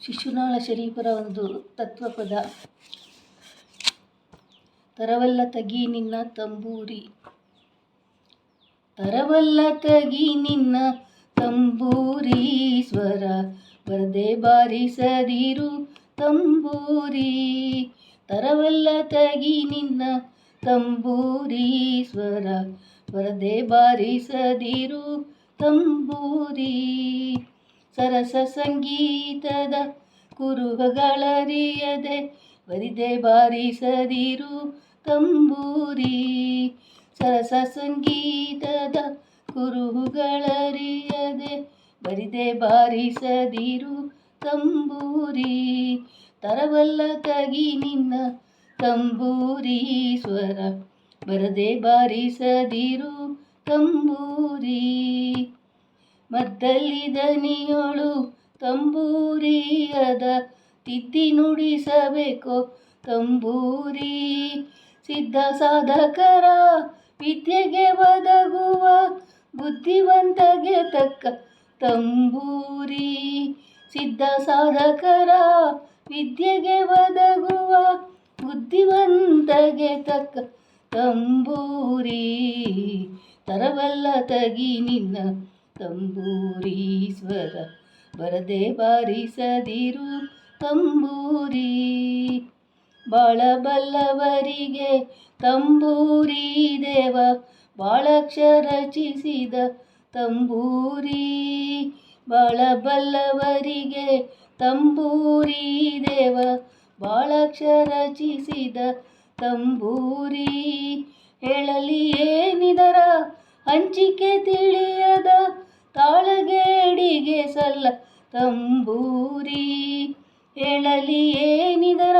ಶಿಶುನಾಳ ಶರೀಫರ ಒಂದು ತತ್ವಪದ. ತರವಲ್ಲ ತಗಿ ನಿನ್ನ ತಂಬೂರಿ, ತರವಲ್ಲ ತಗಿ ನಿನ್ನ ತಂಬೂರಿ ಸ್ವರ, ಬರದೆ ಬಾರಿಸದಿರು ತಂಬೂರಿ. ತರವಲ್ಲ ತಗಿ ನಿನ್ನ ತಂಬೂರಿ ಸ್ವರ, ಬರದೆ ಬಾರಿಸದಿರು ತಂಬೂರಿ. ಸರಸ ಸಂಗೀತದ ಕುರುಹಗಳರಿಯದೆ ಬರಿದೆ ಬಾರಿಸದಿರು ತಂಬೂರಿ. ಸರಸ ಸಂಗೀತದ ಕುರುಹುಗಳರಿಯದೆ ಬರಿದೆ ಬಾರಿಸದಿರು ತಂಬೂರಿ. ತರವಲ್ಲ ತಗಿ ನಿನ್ನ ತಂಬೂರಿ ಸ್ವರ, ಬರದೆ ಬಾರಿಸದಿರು ತಂಬೂರಿ. ಮದ್ದಲ್ಲಿ ದನಿಯೊಳು ತಂಬೂರಿಯದ ತಿದ್ದಿ ನುಡಿಸಬೇಕೋ ತಂಬೂರಿ. ಸಿದ್ಧ ಸಾಧಕರ ವಿದ್ಯೆಗೆ ಒದಗುವ ಬುದ್ಧಿವಂತಗೆ ತಕ್ಕ ತಂಬೂರಿ. ಸಿದ್ಧ ಸಾಧಕರ ವಿದ್ಯೆಗೆ ಒದಗುವ ಬುದ್ಧಿವಂತಗೆ ತಕ್ಕ ತಂಬೂರಿ. ತರವಲ್ಲ ತಗಿ ನಿನ್ನ ತಂಬೂರಿ ಸ್ವರ, ಬರದೆ ಬಾರಿಸದಿರು ತಂಬೂರಿ. ಬಾಳಬಲ್ಲವರಿಗೆ ತಂಬೂರಿ ದೇವ, ಬಾಳಕ್ಷರ ರಚಿಸಿದ ತಂಬೂರಿ. ಬಾಳಬಲ್ಲವರಿಗೆ ತಂಬೂರಿ ದೇವ, ಬಾಳಕ್ಷರ ರಚಿಸಿದ ತಂಬೂರಿ. ಹೇಳಲಿ ಏನಿದರ ಹಂಚಿಕೆ ತಿಳಿಯದ, ತಾಳಗೇಡಿಗೆ ಸಲ್ಲ ತಂಬೂರಿ. ಹೇಳಲಿ ಏನಿದರ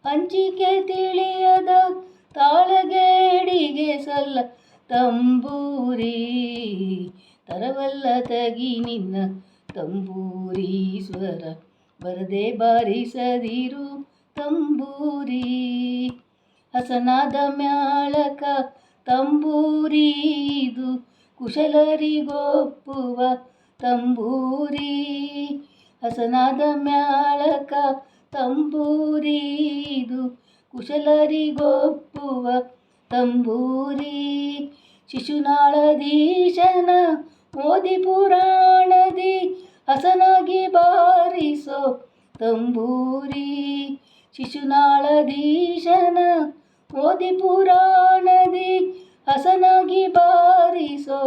ಹಂಚಿಕೆ ತಿಳಿಯದ, ತಾಳಗೇಡಿಗೆ ಸಲ್ಲ ತಂಬೂರಿ. ತರವಲ್ಲ ತಗಿ ನಿನ್ನ ತಂಬೂರಿ ಸ್ವರ, ಬರದೆ ಬಾರಿಸದಿರು ತಂಬೂರಿ. ಹಸನಾದ ಮ್ಯಾಳಕ ತಂಬೂರಿ ಇದು, ಕುಶಲರಿಗೊಪ್ಪುವ ತಂಬೂರಿ. ಹಸನಾದ ಮ್ಯಾಳಕ ತಂಬೂರಿ ಇದು, ಕುಶಲರಿಗೊಪ್ಪುವ ತಂಬೂರಿ. ಶಿಶುನಾಳಧೀಶನ ಓದಿ ಪುರಾಣದಿ ಹಸನಾಗಿ ಬಾರಿಸೋ ತಂಬೂರಿ. ಶಿಶುನಾಳಧೀಶನ ಓದಿ ಪುರಾಣದಿ ಹಸನಾಗಿ ಬಾರಿಸೋ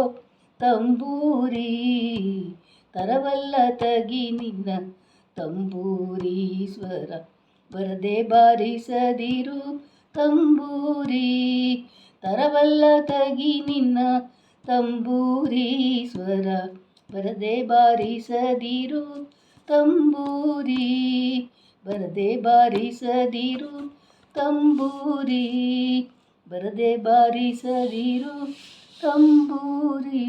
ತಂಬೂರಿ. ತರವಲ್ಲ ತಗಿ ನಿನ್ನ ತಂಬೂರಿ ಸ್ವರ, ಬರದೆ ಬಾರಿಸದಿರು ತಂಬೂರಿ. ತರವಲ್ಲ ತಗಿ ನಿನ್ನ ತಂಬೂರಿ ಸ್ವರ, ಬರದೆ ಬಾರಿಸದಿರು ತಂಬೂರಿ. ಬರದೆ ಬಾರಿಸದಿರು ತಂಬೂರಿ, ಬರದೆ ಬಾರಿಸದಿರು ತಂಬೂರಿ.